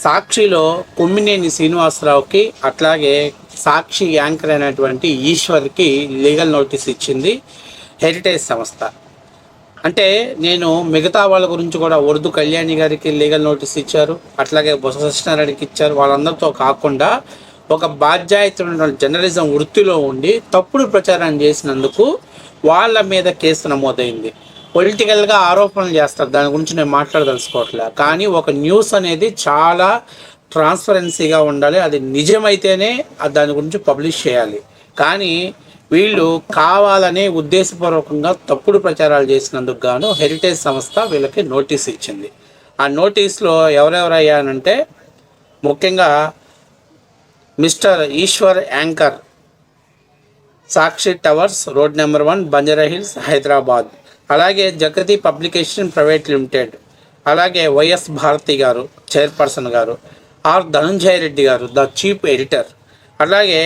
సాక్షిలో కొమ్మినేని శ్రీనివాసరావుకి అట్లాగే సాక్షి యాంకర్ అయినటువంటి ఈశ్వర్కి లీగల్ నోటీస్ ఇచ్చింది హెరిటేజ్ సంస్థ. అంటే నేను మిగతా వాళ్ళ గురించి కూడా ఉర్దూ కళ్యాణి గారికి లీగల్ నోటీస్ ఇచ్చారు, అట్లాగే బొత్స సత్యనారాయణకి ఇచ్చారు. వాళ్ళందరితో కాకుండా ఒక బాధ్యత జర్నలిజం వృత్తిలో ఉండి తప్పుడు ప్రచారం చేసినందుకు వాళ్ళ మీద కేసు నమోదైంది. పొలిటికల్గా ఆరోపణలు చేస్తారు, దాని గురించి నేను మాట్లాడదలుచుకోవట్లే. కానీ ఒక న్యూస్ అనేది చాలా ట్రాన్స్పరెన్సీగా ఉండాలి, అది నిజమైతేనే దాని గురించి పబ్లిష్ చేయాలి. కానీ వీళ్ళు కావాలనే ఉద్దేశపూర్వకంగా తప్పుడు ప్రచారాలు చేసినందుకు గాను హెరిటేజ్ సంస్థ వీళ్ళకి నోటీస్ ఇచ్చింది. ఆ నోటీస్లో ఎవరెవరయ్యానంటే ముఖ్యంగా mister Eswar anchor, Sakshi towers, road number 1, Banjara hills, Hyderabad. అలాగే జగతి పబ్లికేషన్ ప్రైవేట్ లిమిటెడ్, అలాగే వైఎస్ భారతి గారు చైర్పర్సన్ గారు, ఆర్ ధనంజయ రెడ్డి గారు ద చీఫ్ ఎడిటర్, అలాగే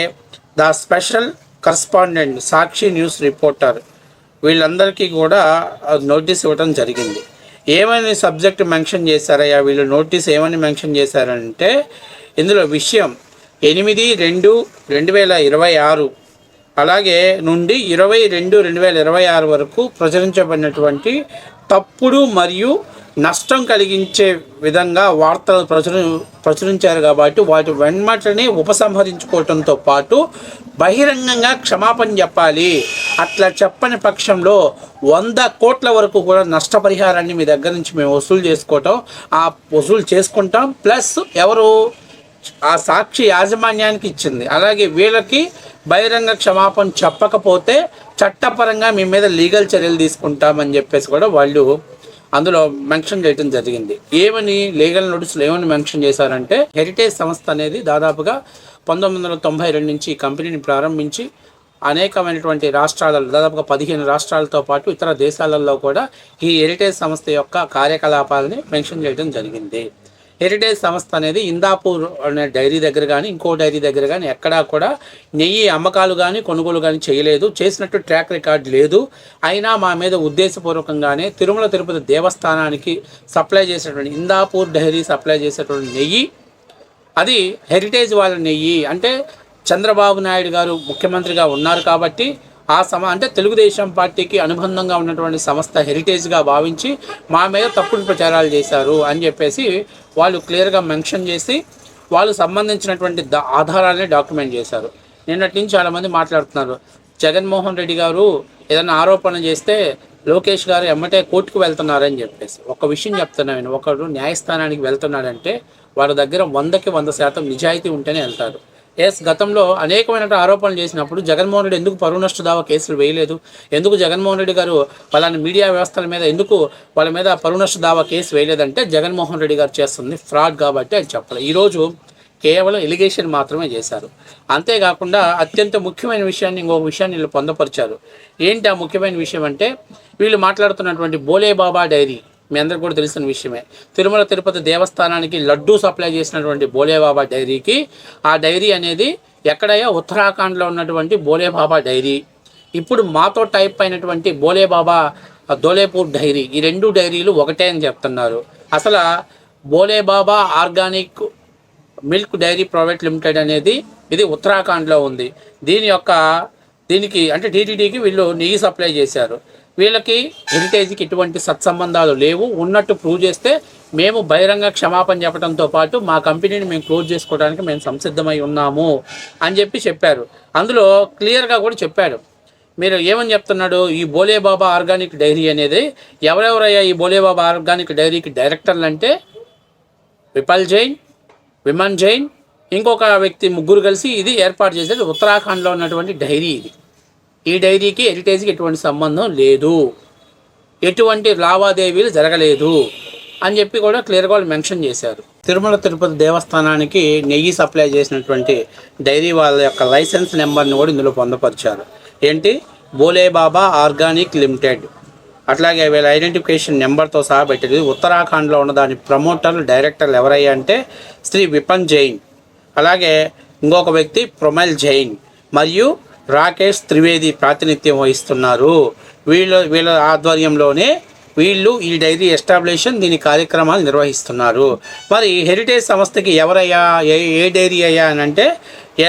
the special correspondent Sakshi news reporter, వీళ్ళందరికీ కూడా నోటీస్ ఇవ్వడం జరిగింది. ఏమని సబ్జెక్ట్ మెన్షన్ చేశారయ్యా వీళ్ళు? నోటీస్ ఏమని మెన్షన్ చేశారంటే ఇందులో విషయం 8/2/2026 అలాగే నుండి 20/2/2026 వరకు ప్రచురించబడినటువంటి తప్పుడు మరియు నష్టం కలిగించే విధంగా వార్తలు ప్రచురించారు కాబట్టి వాటి వెంటనే ఉపసంహరించుకోవడంతో పాటు బహిరంగంగా క్షమాపణ చెప్పాలి. అట్లా చెప్పని పక్షంలో 100 కోట్ల వరకు కూడా నష్టపరిహారాన్ని మీ దగ్గర నుంచి మేము వసూలు చేసుకుంటాం. ప్లస్ ఎవరు ఆ సాక్షి యాజమాన్యానికి ఇచ్చింది, అలాగే వీళ్ళకి బహిరంగ క్షమాపణ చెప్పకపోతే చట్టపరంగా మీ మీద లీగల్ చర్యలు తీసుకుంటామని చెప్పేసి కూడా వాళ్ళు అందులో మెన్షన్ చేయడం జరిగింది. ఏమని లీగల్ నోటీసులు ఏమని మెన్షన్ చేశారంటే హెరిటేజ్ సంస్థ అనేది దాదాపుగా 1992 నుంచి ఈ కంపెనీని ప్రారంభించి అనేకమైనటువంటి రాష్ట్రాలలో దాదాపుగా 15 రాష్ట్రాలతో పాటు ఇతర దేశాలలో కూడా ఈ హెరిటేజ్ సంస్థ యొక్క కార్యకలాపాలని మెన్షన్ చేయడం జరిగింది. హెరిటేజ్ సంస్థ అనేది ఇందాపూర్ అనే డైరీ దగ్గర కానీ ఇంకో డైరీ దగ్గర కానీ ఎక్కడా కూడా నెయ్యి అమ్మకాలు కానీ కొనుగోలు కానీ చేయలేదు, చేసినట్టు ట్రాక్ రికార్డ్ లేదు. అయినా మా మీద ఉద్దేశపూర్వకంగానే తిరుమల తిరుపతి దేవస్థానానికి సప్లై చేసేటువంటి ఇందాపూర్ డైరీ సప్లై చేసేటువంటి నెయ్యి అది హెరిటేజ్ వాళ్ళ నెయ్యి. అంటే చంద్రబాబు నాయుడు గారు ముఖ్యమంత్రిగా ఉన్నారు కాబట్టి అంటే తెలుగుదేశం పార్టీకి అనుబంధంగా ఉన్నటువంటి సంస్థ హెరిటేజ్గా భావించి మా మీద తప్పుడు ప్రచారాలు చేశారు అని చెప్పేసి వాళ్ళు క్లియర్గా మెన్షన్ చేసి వాళ్ళు సంబంధించినటువంటి ఆధారాలని డాక్యుమెంట్ చేశారు. నిన్నటి నుంచి చాలామంది మాట్లాడుతున్నారు, జగన్మోహన్ రెడ్డి గారు ఏదైనా ఆరోపణ చేస్తే లోకేష్ గారు ఎమ్మటే కోర్టుకు వెళ్తున్నారని చెప్పేసి. ఒక విషయం చెప్తున్నాను, ఒకడు న్యాయస్థానానికి వెళ్తున్నాడంటే వారి దగ్గర 100% నిజాయితీ ఉంటేనే వెళ్తారు. గతంలో అనేకమైన ఆరోపణలు చేసినప్పుడు జగన్మోహన్ రెడ్డి ఎందుకు పరువు నష్ట దావా కేసులు వేయలేదు? ఎందుకు జగన్మోహన్ రెడ్డి గారు వాళ్ళని మీడియా వ్యవస్థల మీద ఎందుకు వాళ్ళ మీద పరువు నష్ట దావా కేసు వేయలేదంటే జగన్మోహన్ రెడ్డి గారు చేస్తుంది ఫ్రాడ్ కాబట్టి అని చెప్పాలి. ఈరోజు కేవలం ఎలిగేషన్ మాత్రమే చేశారు. అంతేకాకుండా అత్యంత ముఖ్యమైన విషయాన్ని ఇంకొక విషయాన్ని వీళ్ళు పొందపరిచారు. ఏంటి ఆ ముఖ్యమైన విషయం అంటే వీళ్ళు మాట్లాడుతున్నటువంటి బోలే బాబా డైరీ మీ అందరికి కూడా తెలిసిన విషయమే. తిరుమల తిరుపతి దేవస్థానానికి లడ్డూ సప్లై చేసినటువంటి బోలేబాబా డైరీకి ఆ డైరీ అనేది ఎక్కడయ్యా ఉత్తరాఖండ్లో ఉన్నటువంటి బోలేబాబా డైరీ. ఇప్పుడు మాతో టైప్ అయినటువంటి బోలేబాబా దోలేపూర్ డైరీ, ఈ 2 డైరీలు ఒకటే అని చెప్తున్నారు. అసలు Bholebaba organic milk dairy private limited అనేది ఇది ఉత్తరాఖండ్లో ఉంది. దీనికి అంటే టీటీడీకి వీళ్ళు నెయ్యి సప్లై చేశారు. వీళ్ళకి హెరిటేజ్కి ఎటువంటి సత్సంబంధాలు లేవు. ఉన్నట్టు ప్రూవ్ చేస్తే మేము బహిరంగ క్షమాపణ చెప్పడంతో పాటు మా కంపెనీని మేము క్లోజ్ చేసుకోవడానికి మేము సంసిద్ధమై ఉన్నాము అని చెప్పారు. అందులో క్లియర్గా కూడా చెప్పాడు. మీరు ఏమని చెప్తున్నాడు, ఈ బోలేబాబా ఆర్గానిక్ డైరీ అనేది ఎవరెవరయ్యా ఈ బోలేబాబా ఆర్గానిక్ డైరీకి డైరెక్టర్లు అంటే విపల్ జైన్, విమన్ జైన్, ఇంకొక వ్యక్తి, ముగ్గురు కలిసి ఇది ఏర్పాటు చేసేది. ఉత్తరాఖండ్లో ఉన్నటువంటి డైరీ ఇది. ఈ డైరీకి హెరిటేజ్కి ఎటువంటి సంబంధం లేదు, ఎటువంటి లావాదేవీలు జరగలేదు అని చెప్పి కూడా క్లియర్గా వాళ్ళు మెన్షన్ చేశారు. తిరుమల తిరుపతి దేవస్థానానికి నెయ్యి సప్లై చేసినటువంటి డైరీ వాళ్ళ యొక్క లైసెన్స్ నెంబర్ని కూడా ఇందులో పొందపరిచారు. ఏంటి, బోలేబాబా ఆర్గానిక్ లిమిటెడ్. అట్లాగే వీళ్ళ ఐడెంటిఫికేషన్ నెంబర్తో సహా పెట్టేది. ఉత్తరాఖండ్లో ఉన్న దాని ప్రమోటర్లు డైరెక్టర్లు ఎవరయ్యా అంటే శ్రీ విపన్ జైన్, అలాగే ఇంకొక వ్యక్తి ప్రొమైల్ జైన్ మరియు రాకేష్ త్రివేది ప్రాతినిధ్యం వహిస్తున్నారు. వీళ్ళ ఆధ్వర్యంలోనే వీళ్ళు ఈ డైరీ ఎస్టాబ్లిషన్ దీని కార్యక్రమాలు నిర్వహిస్తున్నారు. మరి హెరిటేజ్ సంస్థకి ఎవరయ్యా, ఏ డైరీ అయ్యా అని అంటే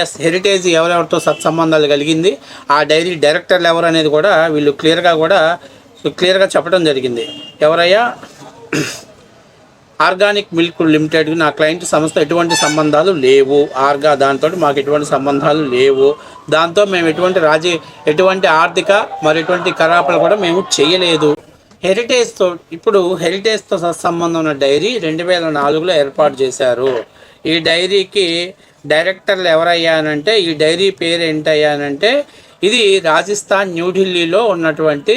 ఎస్, హెరిటేజ్ ఎవరెవరితో సత్సంబంధాలు కలిగింది, ఆ డైరీ డైరెక్టర్లు ఎవరు అనేది కూడా వీళ్ళు క్లియర్గా చెప్పడం జరిగింది. ఎవరయ్యా, ఆర్గానిక్ మిల్క్ లిమిటెడ్ నా క్లయింట్ సంస్థ ఎటువంటి సంబంధాలు లేవు. దాంతో మాకు ఎటువంటి సంబంధాలు లేవు. దాంతో మేము ఎటువంటి ఆర్థిక మరి ఎటువంటి ఖరాపులు కూడా మేము చేయలేదు. హెరిటేజ్తో సత్సంబంధం ఉన్న డైరీ 2004లో ఏర్పాటు చేశారు. ఈ డైరీకి డైరెక్టర్లు ఎవరయ్యానంటే, ఈ డైరీ పేరు ఏంటయ్యానంటే, ఇది రాజస్థాన్ న్యూఢిల్లీలో ఉన్నటువంటి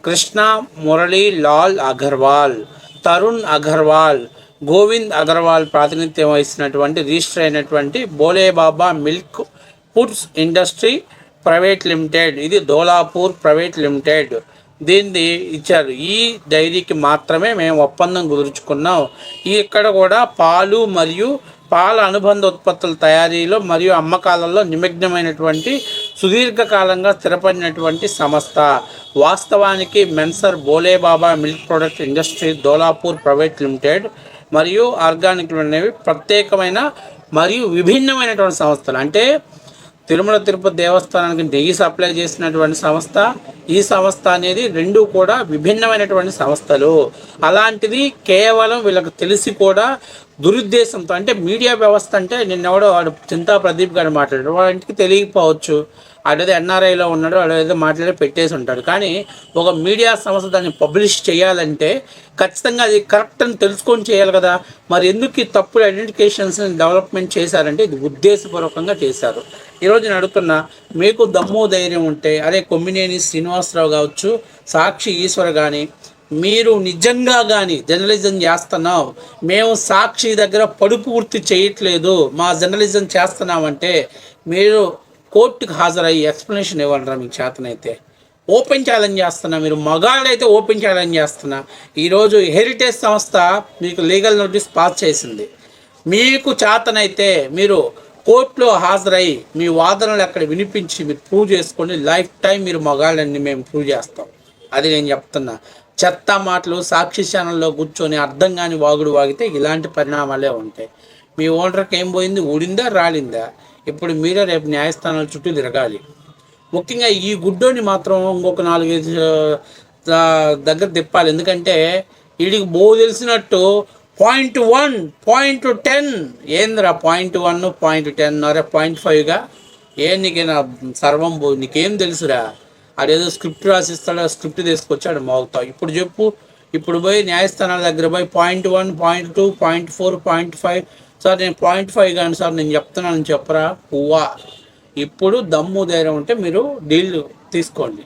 కృష్ణ మురళీ లాల్ అగర్వాల్, తరుణ్ అగర్వాల్, గోవింద్ అగర్వాల్ ప్రాతినిధ్యం వహిస్తున్నటువంటి రిజిస్టర్ అయినటువంటి Bhole Baba milk foods industry private limited, ఇది ధోలాపూర్ ప్రైవేట్ లిమిటెడ్, దీన్ని ఇచ్చారు. ఈ డైరీకి మాత్రమే మేము ఒప్పందం కుదుర్చుకున్నాం. ఇక్కడ కూడా పాలు మరియు పాల అనుబంధ ఉత్పత్తుల తయారీలో మరియు అమ్మకాలలో నిమగ్నమైనటువంటి సుదీర్ఘకాలంగా స్థిరపడినటువంటి సంస్థ. వాస్తవానికి messrs Bholebaba milk product industry Dholapur private limited మరియు ఆర్గానిక్ అనేవి ప్రత్యేకమైన మరియు విభిన్నమైనటువంటి సంస్థలు. అంటే తిరుమల తిరుపతి దేవస్థానానికి నెయ్యి సప్లై చేసినటువంటి సంస్థ ఈ సంస్థ అనేది రెండు కూడా విభిన్నమైనటువంటి సంస్థలు. అలాంటిది కేవలం వీళ్ళకి తెలిసి కూడా దురుద్దేశంతో, అంటే మీడియా వ్యవస్థ అంటే నిన్నెవడో వాడు చింతా ప్రదీప్ గారు మాట్లాడాడు, వాడింటికి తెలియకపోవచ్చు, అదేదో ఎన్ఆర్ఐలో ఉన్నాడు, అదేదో మాట్లాడి పెట్టేసి ఉంటాడు. కానీ ఒక మీడియా సంస్థ దాన్ని పబ్లిష్ చేయాలంటే ఖచ్చితంగా అది కరెక్ట్ అని తెలుసుకొని చేయాలి కదా. మరి ఎందుకు ఈ తప్పుడు ఐడెంటిఫికేషన్స్ని డెవలప్మెంట్ చేశారంటే ఇది ఉద్దేశపూర్వకంగా చేశారు. ఈరోజు నేను అడుగుతున్నా, మీకు దమ్ము ధైర్యం ఉంటే అదే కొమ్మినేని శ్రీనివాసరావు కావచ్చు, సాక్షి ఈశ్వర్ కానీ, మీరు నిజంగా కానీ జర్నలిజం చేస్తున్నావు, మేము సాక్షి దగ్గర పూర్తి చేయట్లేదు, మా జర్నలిజం చేస్తున్నామంటే మీరు కోర్టుకు హాజరయ్యి ఎక్స్ప్లెనేషన్ ఇవ్వండి. మీకు చేతనైతే ఓపెన్ ఛాలెంజ్ చేస్తున్నా, మీరు మగాళ్ళైతే ఓపెన్ ఛాలెంజ్ చేస్తున్నా. ఈరోజు హెరిటేజ్ సంస్థ మీకు లీగల్ నోటీస్ పాస్ చేసింది. మీకు చేతనైతే మీరు కోర్టులో హాజరయ్యి మీ వాదనలు అక్కడ వినిపించి మీరు ప్రూవ్ చేసుకోండి. లైఫ్ టైం మీరు మగాళ్ళని మేము ప్రూవ్ చేస్తాం. అది నేను చెప్తున్నా. చెత్త మాటలు సాక్షి ఛానల్లో కూర్చొని అర్థం కాని వాగుడు వాగితే ఇలాంటి పరిణామాలే ఉంటాయి. మీ ఓనర్కి ఏం పోయింది, ఊడిందా రాలిందా? ఇప్పుడు మీరే రేపు న్యాయస్థానాల చుట్టూ తిరగాలి. ముఖ్యంగా ఈ గుడ్డోని మాత్రం ఇంకొక 4-5 దగ్గర తిప్పాలి. ఎందుకంటే వీడికి తెలిసినట్టు 0.1, 0.10 ఏందిరా 0.1, 0.10 అరే 0.5గా నీకైనా సర్వం నీకేం తెలుసురా? అదేదో స్క్రిప్ట్ రాసిస్తాడు, స్క్రిప్ట్ తీసుకొచ్చాడు మోగుతావు. ఇప్పుడు చెప్పు, ఇప్పుడు పోయి న్యాయస్థానాల దగ్గర పోయి 0.1, 0.2, 0.4, 0.5 సార్ నేను 0.5 కానీ సార్ నేను చెప్తున్నానని చెప్పరా పువ్వా. ఇప్పుడు దమ్ము ధైర్యం ఉంటే మీరు డీల్ తీసుకోండి.